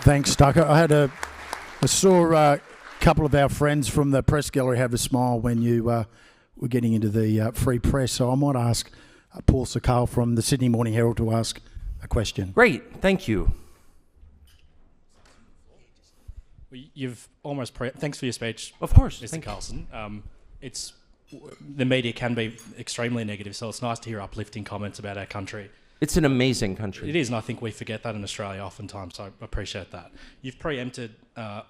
Thanks, Tucker. I saw a couple of our friends from the press gallery have a smile when you were getting into the free press, so I might ask Paul Sakal from the Sydney Morning Herald to ask a question. Great, thank you. Well, you've almost thanks for your speech. Of course, Mr. Carlson. The media can be extremely negative, so it's nice to hear uplifting comments about our country. It's an amazing country. It is, and I think we forget that in Australia oftentimes, so I appreciate that. You've preempted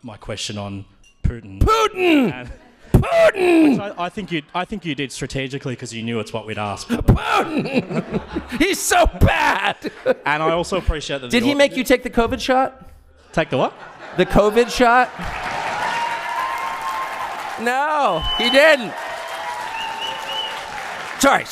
my question on Putin. Putin! Which I think you did strategically because you knew it's what we'd ask. Putin! He's so bad! And I also appreciate that... Did he make you take the COVID shot? Take the what? The COVID shot? No, he didn't. Sorry.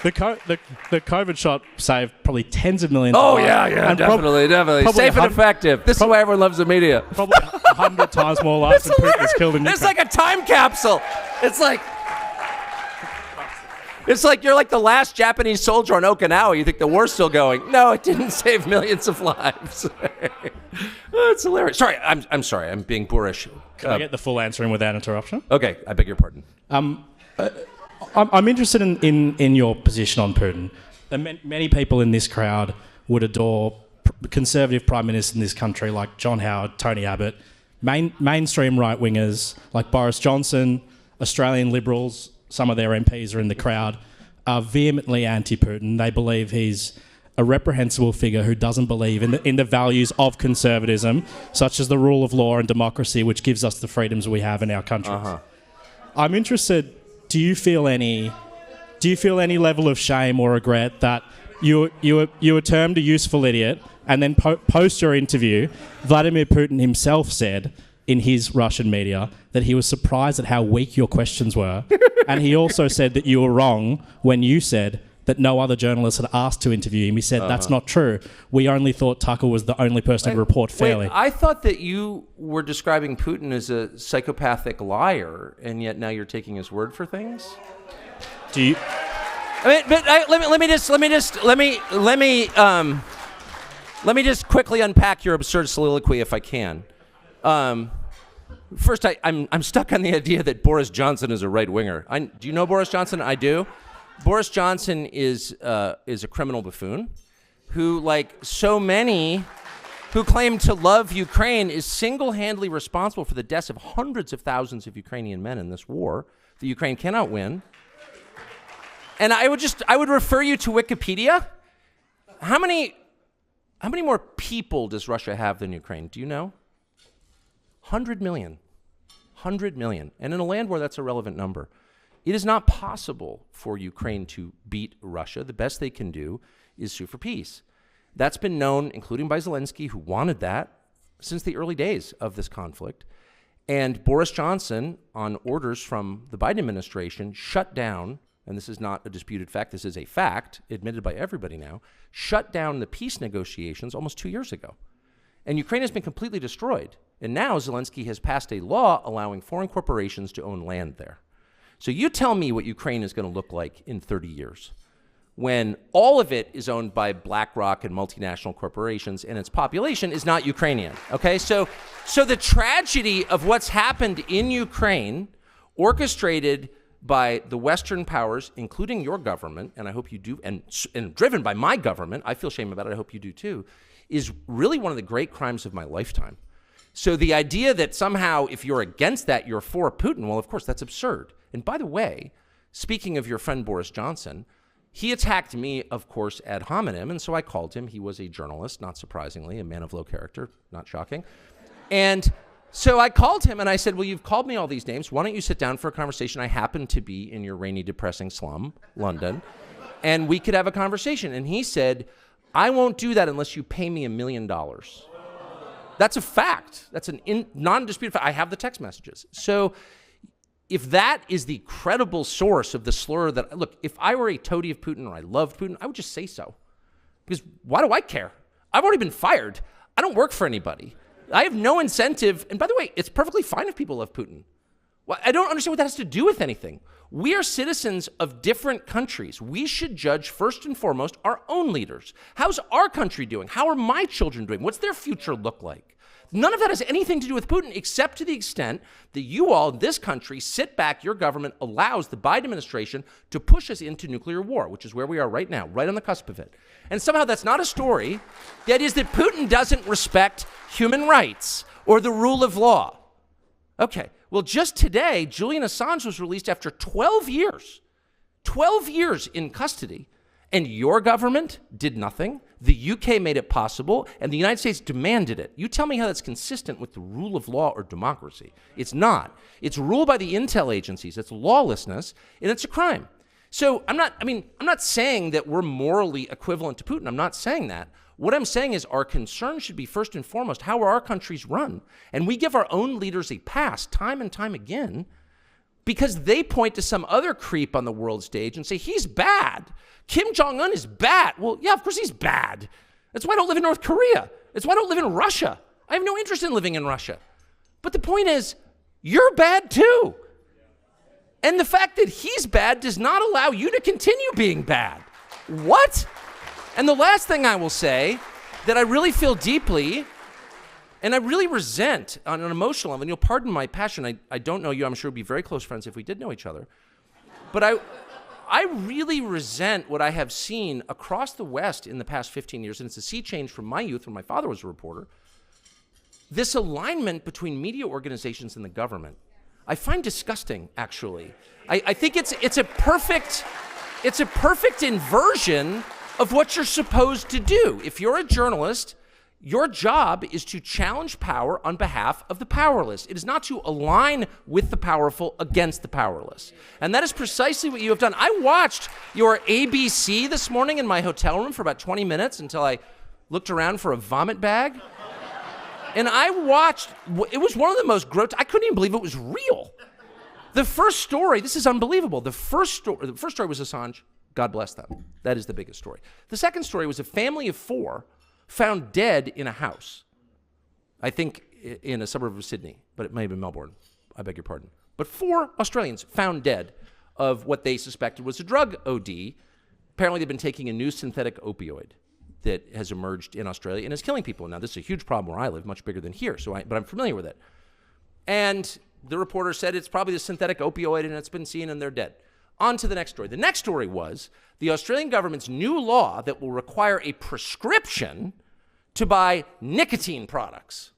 The COVID shot saved probably tens of millions. Oh, yeah, and definitely. Safe and effective. This is why everyone loves the media. Probably 100 times more lives than Putin has killed in Ukraine. It's like a time capsule. It's like you're like the last Japanese soldier on Okinawa. You think the war's still going. No, it didn't save millions of lives. It's hilarious. Sorry, I'm sorry. I'm being boorish. Can I get the full answer in without interruption? Okay, I beg your pardon. I'm interested in your position on Putin. Many people in this crowd would adore conservative prime ministers in this country like John Howard, Tony Abbott, mainstream right-wingers like Boris Johnson, Australian Liberals, some of their MPs are in the crowd, are vehemently anti-Putin. They believe he's a reprehensible figure who doesn't believe in the values of conservatism, such as the rule of law and democracy, which gives us the freedoms we have in our countries. I'm interested... Do you feel any level of shame or regret that you were termed a useful idiot, and then post your interview, Vladimir Putin himself said in his Russian media that he was surprised at how weak your questions were, and he also said that you were wrong when you said that no other journalist had asked to interview him. He said that's not true. We only thought Tucker was the only person to report fairly. Wait, I thought that you were describing Putin as a psychopathic liar, and yet now you're taking his word for things. Do you? I mean, let me just quickly unpack your absurd soliloquy if I can. First, I'm stuck on the idea that Boris Johnson is a right winger. Do you know Boris Johnson? I do. Boris Johnson is a criminal buffoon who, like so many who claim to love Ukraine, is single-handedly responsible for the deaths of hundreds of thousands of Ukrainian men in this war that Ukraine cannot win. And I would refer you to Wikipedia. How many more people does Russia have than Ukraine? Do you know? 100 million. 100 million. And in a land war, that's a relevant number. It is not possible for Ukraine to beat Russia. The best they can do is sue for peace. That's been known, including by Zelensky, who wanted that since the early days of this conflict. And Boris Johnson, on orders from the Biden administration, shut down, and this is not a disputed fact, this is a fact, admitted by everybody now, shut down the peace negotiations almost 2 years ago. And Ukraine has been completely destroyed. And now Zelensky has passed a law allowing foreign corporations to own land there. So you tell me what Ukraine is going to look like in 30 years when all of it is owned by BlackRock and multinational corporations and its population is not Ukrainian, okay? So the tragedy of what's happened in Ukraine, orchestrated by the Western powers, including your government, and I hope you do, and driven by my government, I feel shame about it, I hope you do too, is really one of the great crimes of my lifetime. So the idea that somehow if you're against that, you're for Putin, well, of course, that's absurd. And by the way, speaking of your friend Boris Johnson, he attacked me, of course, ad hominem, and so I called him. He was a journalist, not surprisingly, a man of low character, not shocking. And so I called him and I said, well, you've called me all these names. Why don't you sit down for a conversation? I happen to be in your rainy, depressing slum, London, and we could have a conversation. And he said, I won't do that unless you pay me $1 million. That's a fact. That's a non-disputed fact. I have the text messages. So if that is the credible source of the slur that, look, if I were a toady of Putin or I loved Putin, I would just say so. Because why do I care? I've already been fired. I don't work for anybody. I have no incentive. And by the way, it's perfectly fine if people love Putin. Well, I don't understand what that has to do with anything. We are citizens of different countries. We should judge first and foremost our own leaders. How's our country doing? How are my children doing? What's their future look like? None of that has anything to do with Putin, except to the extent that you all, this country, sit back, your government allows the Biden administration to push us into nuclear war, which is where we are right now, right on the cusp of it. And somehow that's not a story. That is that Putin doesn't respect human rights or the rule of law. Okay, well, just today, Julian Assange was released after 12 years. 12 years in custody. And your government did nothing. The UK made it possible, and the United States demanded it. You tell me how that's consistent with the rule of law or democracy. It's not. It's ruled by the intel agencies. It's lawlessness, and it's a crime. So I'm not saying that we're morally equivalent to Putin. I'm not saying that. What I'm saying is our concern should be first and foremost, how are our countries run? And we give our own leaders a pass time and time again because they point to some other creep on the world stage and say, he's bad. Kim Jong-un is bad. Well, yeah, of course he's bad. That's why I don't live in North Korea. That's why I don't live in Russia. I have no interest in living in Russia. But the point is, you're bad too. And the fact that he's bad does not allow you to continue being bad. What? And the last thing I will say that I really feel deeply and I really resent on an emotional level, and you'll pardon my passion, I don't know you, I'm sure we'd be very close friends if we did know each other. But I really resent what I have seen across the West in the past 15 years, and it's a sea change from my youth when my father was a reporter, this alignment between media organizations and the government. I find disgusting, actually. I think it's a perfect inversion of what you're supposed to do. If you're a journalist, your job is to challenge power on behalf of the powerless. It is not to align with the powerful against the powerless. And that is precisely what you have done. I watched your ABC this morning in my hotel room for about 20 minutes until I looked around for a vomit bag. And I watched, it was one of the most I couldn't even believe it was real. The first story, this is unbelievable. The first story was Assange. God bless them. That is the biggest story. The second story was a family of 4 found dead in a house. I think in a suburb of Sydney, but it may have been Melbourne. I beg your pardon. But 4 Australians found dead of what they suspected was a drug OD. Apparently they've been taking a new synthetic opioid that has emerged in Australia and is killing people. Now, this is a huge problem where I live, much bigger than here, but I'm familiar with it. And the reporter said it's probably the synthetic opioid and it's been seen and they're dead. On to the next story. The next story was the Australian government's new law that will require a prescription to buy nicotine products.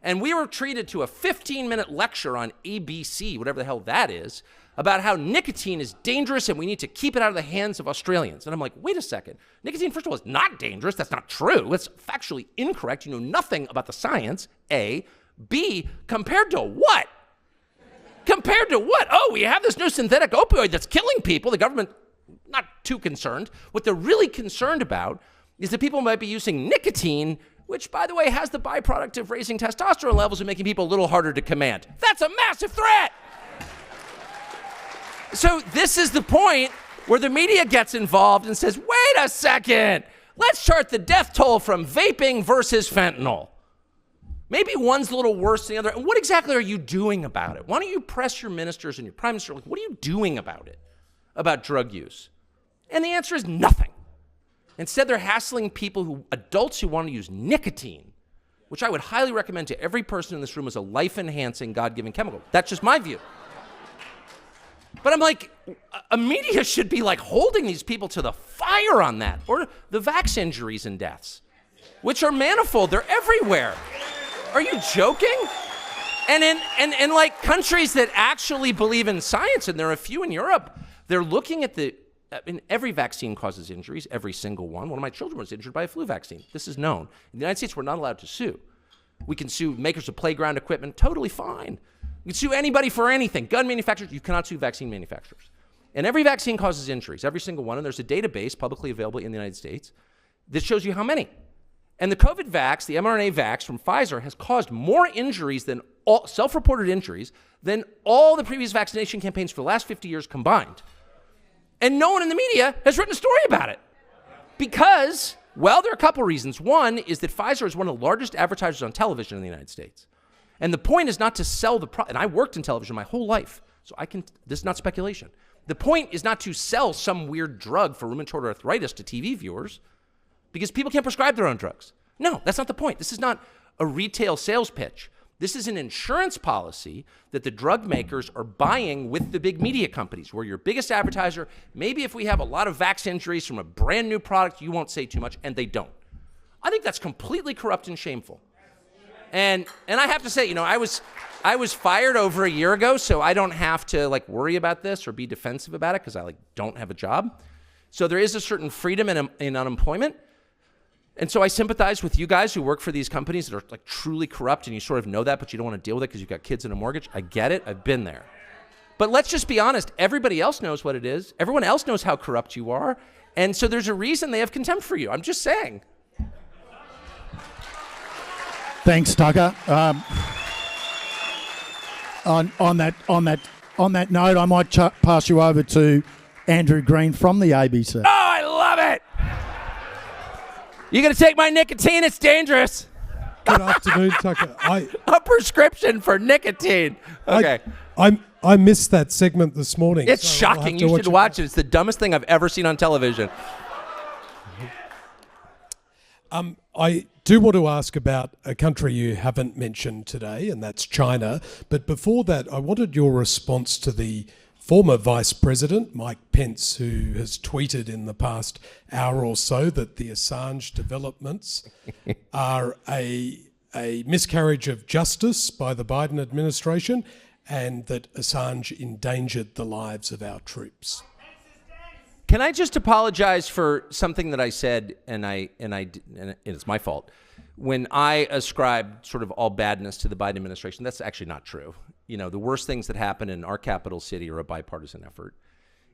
And we were treated to a 15-minute lecture on ABC, whatever the hell that is, about how nicotine is dangerous and we need to keep it out of the hands of Australians. And I'm like, wait a second. Nicotine, first of all, is not dangerous. That's not true. It's factually incorrect. You know nothing about the science, A. B, compared to what? Compared to what? Oh, we have this new synthetic opioid that's killing people. The government, not too concerned. What they're really concerned about is that people might be using nicotine, which, by the way, has the byproduct of raising testosterone levels and making people a little harder to command. That's a massive threat. So this is the point where the media gets involved and says, wait a second, let's chart the death toll from vaping versus fentanyl. Maybe one's a little worse than the other. And what exactly are you doing about it? Why don't you press your ministers and your prime minister? What are you doing about it, about drug use? And the answer is nothing. Instead, they're hassling adults who want to use nicotine, which I would highly recommend to every person in this room as a life-enhancing, God-given chemical. That's just my view. But I'm like, a media should be like holding these people to the fire on that, or the vax injuries and deaths, which are manifold. They're everywhere. Are you joking? And in like countries that actually believe in science, and there are a few in Europe, they're looking at every vaccine causes injuries, every single one. One of my children was injured by a flu vaccine. This is known. In the United States, we're not allowed to sue. We can sue makers of playground equipment, totally fine. You can sue anybody for anything. Gun manufacturers, you cannot sue vaccine manufacturers. And every vaccine causes injuries, every single one, and there's a database publicly available in the United States that shows you how many. And the COVID vax, the mRNA vax from Pfizer, has caused more injuries than all self-reported injuries than all the previous vaccination campaigns for the last 50 years combined. And no one in the media has written a story about it. Because, well, there are a couple reasons. One is that Pfizer is one of the largest advertisers on television in the United States. And the point is not to sell the product. And I worked in television my whole life, so this is not speculation. The point is not to sell some weird drug for rheumatoid arthritis to TV viewers, because people can't prescribe their own drugs. No, that's not the point. This is not a retail sales pitch. This is an insurance policy that the drug makers are buying with the big media companies. We're your biggest advertiser. Maybe if we have a lot of vax injuries from a brand new product, you won't say too much, and they don't. I think that's completely corrupt and shameful. And I have to say, I was fired over a year ago, so I don't have to worry about this or be defensive about it because I don't have a job. So there is a certain freedom in unemployment. And so I sympathize with you guys who work for these companies that are truly corrupt, and you sort of know that, but you don't want to deal with it because you've got kids and a mortgage. I get it. I've been there. But let's just be honest. Everybody else knows what it is. Everyone else knows how corrupt you are. And so there's a reason they have contempt for you. I'm just saying. Thanks, Tucker. On that note, I might pass you over to Andrew Green from the ABC. Oh, I love it. You gonna take my nicotine? It's dangerous. Good afternoon, Tucker. A prescription for nicotine. Okay. I missed that segment this morning. It's so I'll have shocking. to You should watch it. It's the dumbest thing I've ever seen on television. I do want to ask about a country you haven't mentioned today, and that's China. But before that, I wanted your response to the former Vice President, Mike Pence, who has tweeted in the past hour or so that the Assange developments are a miscarriage of justice by the Biden administration, and that Assange endangered the lives of our troops. Can I just apologize for something that I said, and it's my fault. When I ascribed sort of all badness to the Biden administration, that's actually not true. The worst things that happen in our capital city are a bipartisan effort,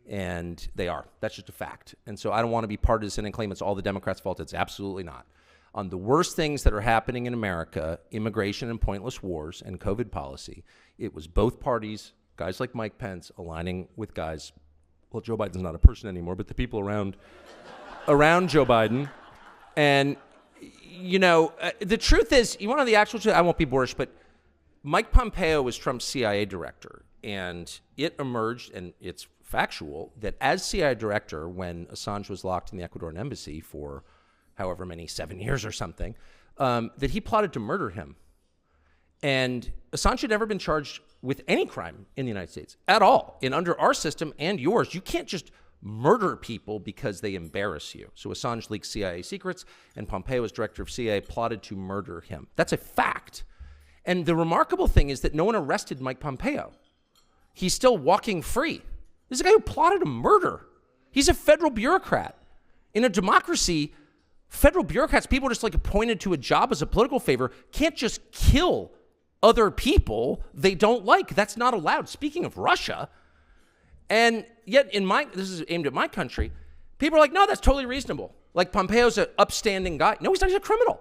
and they are. That's just a fact. And so I don't want to be partisan and claim it's all the Democrats' fault. It's absolutely not. On the worst things that are happening in America, immigration and pointless wars and COVID policy, it was both parties, guys like Mike Pence, aligning with guys. Well, Joe Biden's not a person anymore, but the people around Joe Biden. And, the truth is, you want to know the actual truth? I won't be boorish, but Mike Pompeo was Trump's CIA director. And it emerged, and it's factual, that as CIA director, when Assange was locked in the Ecuadorian embassy for however many, 7 years or something, that he plotted to murder him. And Assange had never been charged with any crime in the United States at all. And under our system and yours, you can't just murder people because they embarrass you. So Assange leaked CIA secrets, and Pompeo, as director of CIA, plotted to murder him. That's a fact. And the remarkable thing is that no one arrested Mike Pompeo. He's still walking free. This is a guy who plotted a murder. He's a federal bureaucrat. In a democracy, federal bureaucrats, people just appointed to a job as a political favor, can't just kill other people they don't like. That's not allowed. Speaking of Russia, and yet this is aimed at my country, people are like, no, that's totally reasonable. Pompeo's an upstanding guy. No, he's not. He's a criminal.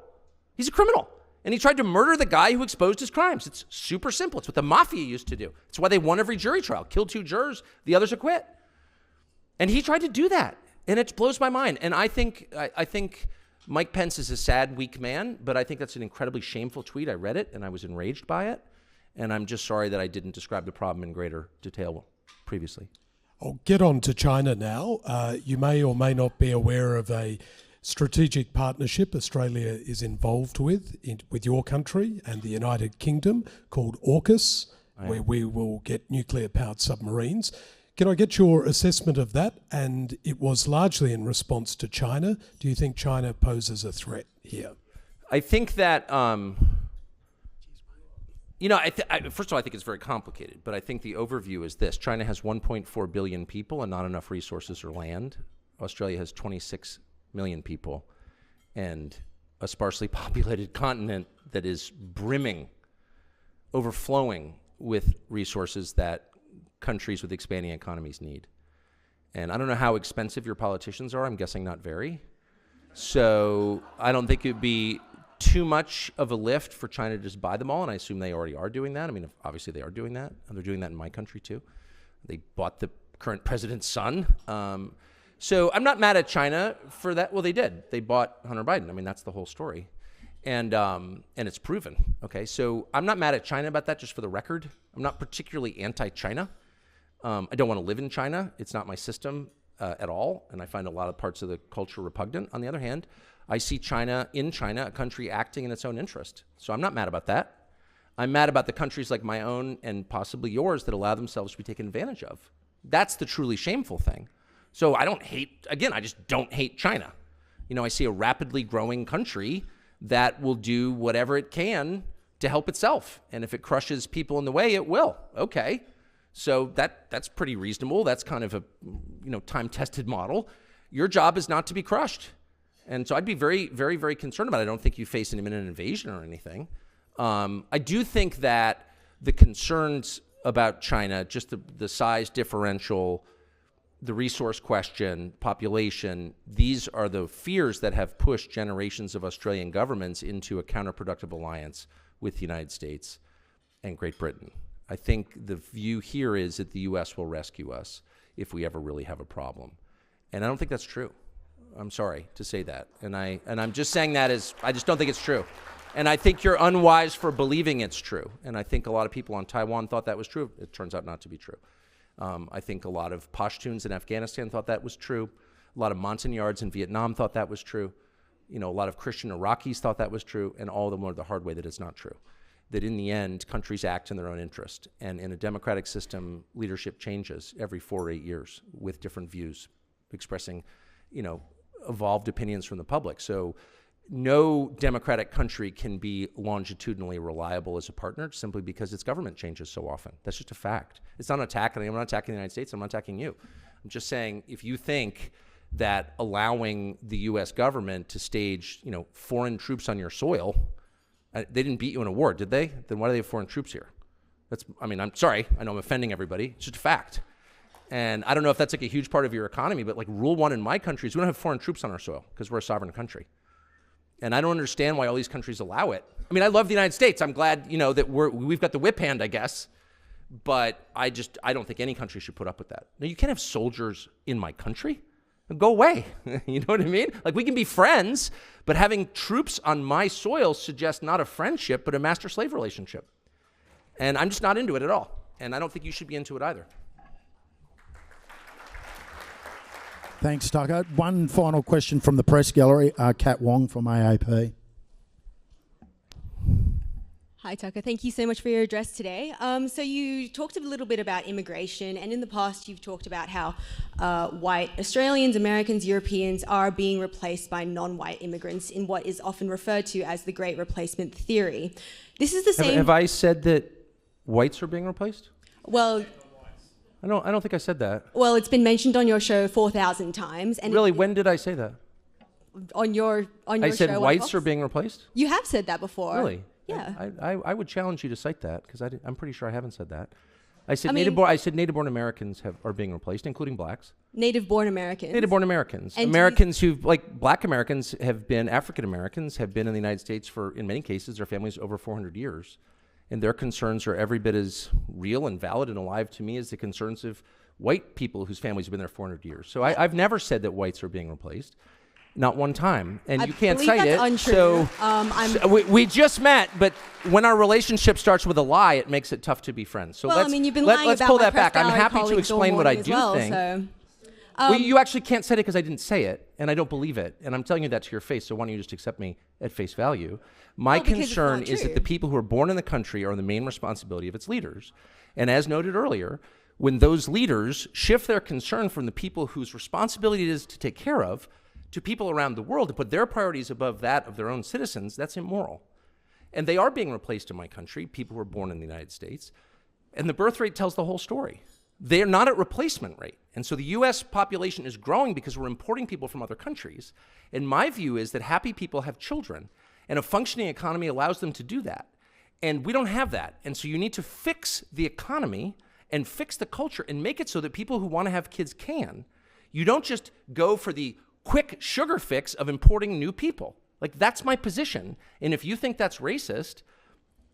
He's a criminal. And he tried to murder the guy who exposed his crimes. It's super simple. It's what the mafia used to do. It's why they won every jury trial. Killed 2 jurors, the others acquit. And he tried to do that. And it blows my mind. And I think Mike Pence is a sad, weak man, but I think that's an incredibly shameful tweet. I read it, and I was enraged by it. And I'm just sorry that I didn't describe the problem in greater detail previously. I'll get on to China now. You may or may not be aware of a strategic partnership Australia is involved with your country and the United Kingdom called AUKUS, where we will get nuclear-powered submarines. Can I get your assessment of that? And it was largely in response to China. Do you think China poses a threat here? I think that, first of all, I think it's very complicated, but I think the overview is this. China has 1.4 billion people and not enough resources or land. Australia has 26 million people and a sparsely populated continent that is brimming, overflowing with resources that countries with expanding economies need. And I don't know how expensive your politicians are. I'm guessing not very. So I don't think it would be too much of a lift for China to just buy them all, and I assume they already are doing that. I mean, obviously they are doing that, and they're doing that in my country too. They bought the current president's son. So I'm not mad at China for that. Well, they did. They bought Hunter Biden. I mean, that's the whole story. and it's proven. Okay, so I'm not mad at China about that. Just for the record, I'm not particularly anti-China. I don't want to live in China. It's not my system at all, and I find a lot of parts of the culture repugnant. On the other hand, I see China, a country acting in its own interest. So I'm not mad about that. I'm mad about the countries like my own and possibly yours that allow themselves to be taken advantage of. That's the truly shameful thing. So I don't hate, again, I just don't hate China. You know, I see a rapidly growing country that will do whatever it can to help itself. And if it crushes people in the way, it will. Okay. So that's pretty reasonable. That's kind of a, time-tested model. Your job is not to be crushed. And so I'd be very, very, very concerned about it. I don't think you face an imminent invasion or anything. I do think that the concerns about China, just the size differential, the resource question, population, these are the fears that have pushed generations of Australian governments into a counterproductive alliance with the United States and Great Britain. I think the view here is that the U.S. will rescue us if we ever really have a problem. And I don't think that's true. I'm sorry to say that. And I'm just saying that as, I just don't think it's true. And I think you're unwise for believing it's true. And I think a lot of people on Taiwan thought that was true. It turns out not to be true. I think a lot of Pashtuns in Afghanistan thought that was true. A lot of Montagnards in Vietnam thought that was true. A lot of Christian Iraqis thought that was true. And all of them learned the hard way that it's not true. That in the end, countries act in their own interest. And in a democratic system, leadership changes every 4 or 8 years with different views, expressing, evolved opinions from the public. So no democratic country can be longitudinally reliable as a partner simply because its government changes so often. That's just a fact. It's not an attack. I'm not attacking the United States. I'm not attacking you. I'm just saying if you think that allowing the U.S. government to stage, foreign troops on your soil, they didn't beat you in a war, did they? Then why do they have foreign troops here? I'm sorry. I know I'm offending everybody. It's just a fact. And I don't know if that's like a huge part of your economy, but like rule one in my country is we don't have foreign troops on our soil because we're a sovereign country. And I don't understand why all these countries allow it. I mean, I love the United States. I'm glad, that we've got the whip hand, I guess. But I don't think any country should put up with that. Now, you can't have soldiers in my country. Go away. You know what I mean? Like, we can be friends, but having troops on my soil suggests not a friendship, but a master-slave relationship. And I'm just not into it at all. And I don't think you should be into it either. Thanks, Tucker. One final question from the press gallery. Kat Wong from AAP. Hi, Tucker. Thank you so much for your address today. So you talked a little bit about immigration, and in the past you've talked about how white Australians, Americans, Europeans are being replaced by non-white immigrants in what is often referred to as the Great Replacement Theory. This is the same... Have I said that whites are being replaced? Well... I don't think I said that. Well, it's been mentioned on your show 4,000 times. And really, when did I say that? On your show. I said whites are being replaced? You have said that before. Really? Yeah. I would challenge you to cite that because I'm pretty sure I haven't said that. I said native-born Americans are being replaced, including blacks. Native-born Americans. Native-born Americans. And Americans black Americans have been, African Americans have been in the United States for, in many cases, their families over 400 years. And their concerns are every bit as real and valid and alive to me as the concerns of white people whose families have been there 400 years. So I've never said that whites are being replaced. Not one time. And you can't cite it. Untrue. So we just met, but when our relationship starts with a lie, it makes it tough to be friends. So you've been lying let's about pull my that back. I'm press happy gallery to explain what I colleagues do all think. morning as Well, you actually can't say it because I didn't say it, and I don't believe it. And I'm telling you that to your face, so why don't you just accept me at face value? My concern is that the people who are born in the country are the main responsibility of its leaders. And as noted earlier, when those leaders shift their concern from the people whose responsibility it is to take care of to people around the world and put their priorities above that of their own citizens, that's immoral. And they are being replaced in my country, people who are born in the United States. And the birth rate tells the whole story. They are not at replacement rate. And so the U.S. population is growing because we're importing people from other countries. And my view is that happy people have children, and a functioning economy allows them to do that. And we don't have that. And so you need to fix the economy and fix the culture and make it so that people who want to have kids can. You don't just go for the quick sugar fix of importing new people. Like, that's my position. And if you think that's racist,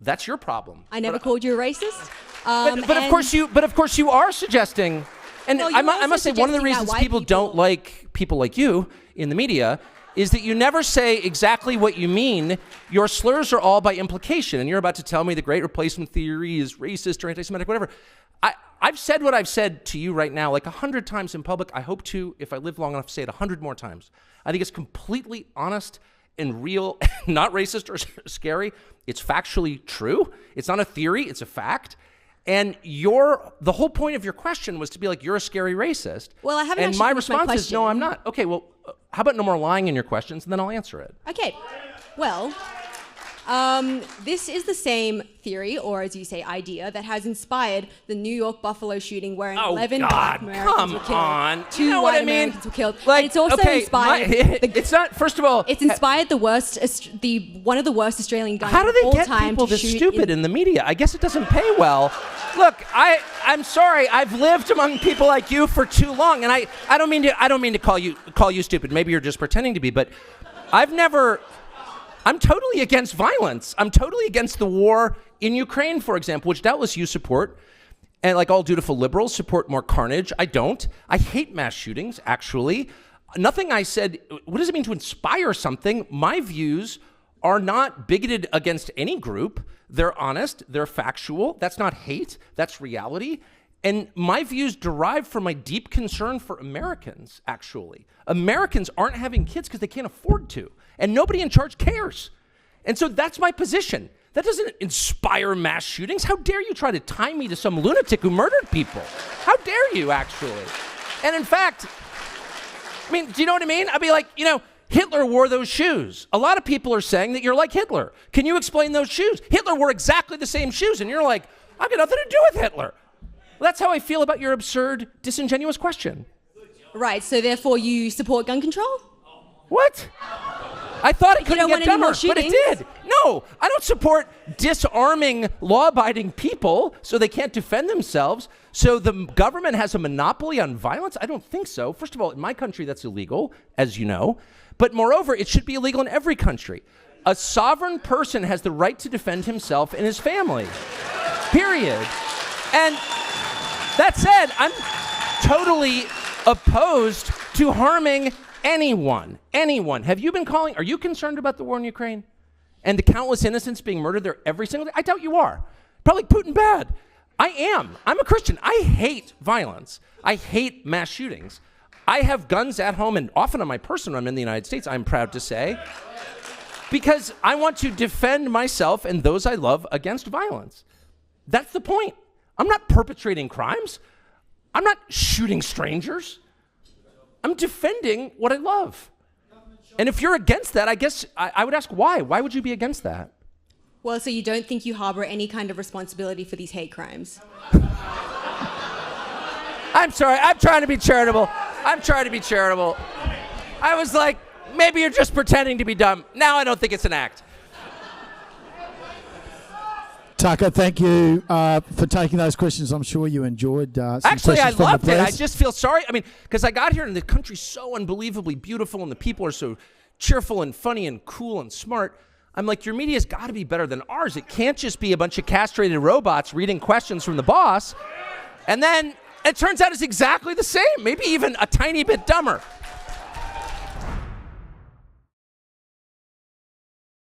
that's your problem. I never called you a racist. But of course you are suggesting, and I must say one of the reasons people don't like people like you in the media is that you never say exactly what you mean. Your slurs are all by implication, and you're about to tell me the great replacement theory is racist or anti-Semitic, whatever. I've said what I've said to you right now like 100 times in public. I hope to, if I live long enough, say it 100 more times. I think it's completely honest and real, not racist or scary. It's factually true. It's not a theory, it's a fact. And the whole point of your question was to be like, you're a scary racist. Well, I haven't And actually my finished my response is, question. no, I'm not. Okay, well, how about no more lying in your questions, and then I'll answer it. Okay, well, this is the same theory, or as you say, idea, that has inspired the New York Buffalo shooting where 11 black Americans were killed. On. 2 You know white what I mean? Americans were killed. Like, And it's also okay, inspired... it's not, first of all... It's inspired one of the worst Australian guns How do of they all get time people to this shoot stupid in the media? I guess it doesn't pay well. Look, I'm sorry. I've lived among people like you for too long, and I don't mean to call you stupid. Maybe you're just pretending to be, but I'm totally against violence. I'm totally against the war in Ukraine, for example, which doubtless you support. And like all dutiful liberals, support more carnage. I don't. I hate mass shootings, actually. Nothing I said, what does it mean to inspire something? My views are not bigoted against any group. They're honest, they're factual. That's not hate, that's reality. And my views derive from my deep concern for Americans, actually. Americans aren't having kids because they can't afford to. And nobody in charge cares. And so that's my position. That doesn't inspire mass shootings. How dare you try to tie me to some lunatic who murdered people? How dare you, actually? And in fact, I mean, do you know what I mean? I'd be like, Hitler wore those shoes. A lot of people are saying that you're like Hitler. Can you explain those shoes? Hitler wore exactly the same shoes, and you're like, I've got nothing to do with Hitler. Well, that's how I feel about your absurd, disingenuous question. Right, so therefore you support gun control? What? I thought it couldn't don't get want any more dumber, but it shootings? did. No, I don't support disarming law-abiding people so they can't defend themselves. So the government has a monopoly on violence? I don't think so. First of all, in my country, that's illegal, as you know. But moreover, it should be illegal in every country. A sovereign person has the right to defend himself and his family. Period. And that said, I'm totally opposed to harming anyone. Are you concerned about the war in Ukraine? And the countless innocents being murdered there every single day? I doubt you are. Probably Putin bad. I am. I'm a Christian. I hate violence. I hate mass shootings. I have guns at home, and often on my person when I'm in the United States, I'm proud to say, because I want to defend myself and those I love against violence. That's the point. I'm not perpetrating crimes. I'm not shooting strangers. I'm defending what I love. And if you're against that, I guess I would ask why. Why would you be against that? Well, so you don't think you harbor any kind of responsibility for these hate crimes? I'm sorry. I'm trying to be charitable. I was like, maybe you're just pretending to be dumb. Now I don't think it's an act. Tucker, thank you for taking those questions. I'm sure you enjoyed some Actually, I questions from the loved it. I press. just feel sorry. I mean, because I got here and the country's so unbelievably beautiful and the people are so cheerful and funny and cool and smart. I'm like, your media's got to be better than ours. It can't just be a bunch of castrated robots reading questions from the boss. And then it turns out it's exactly the same, maybe even a tiny bit dumber.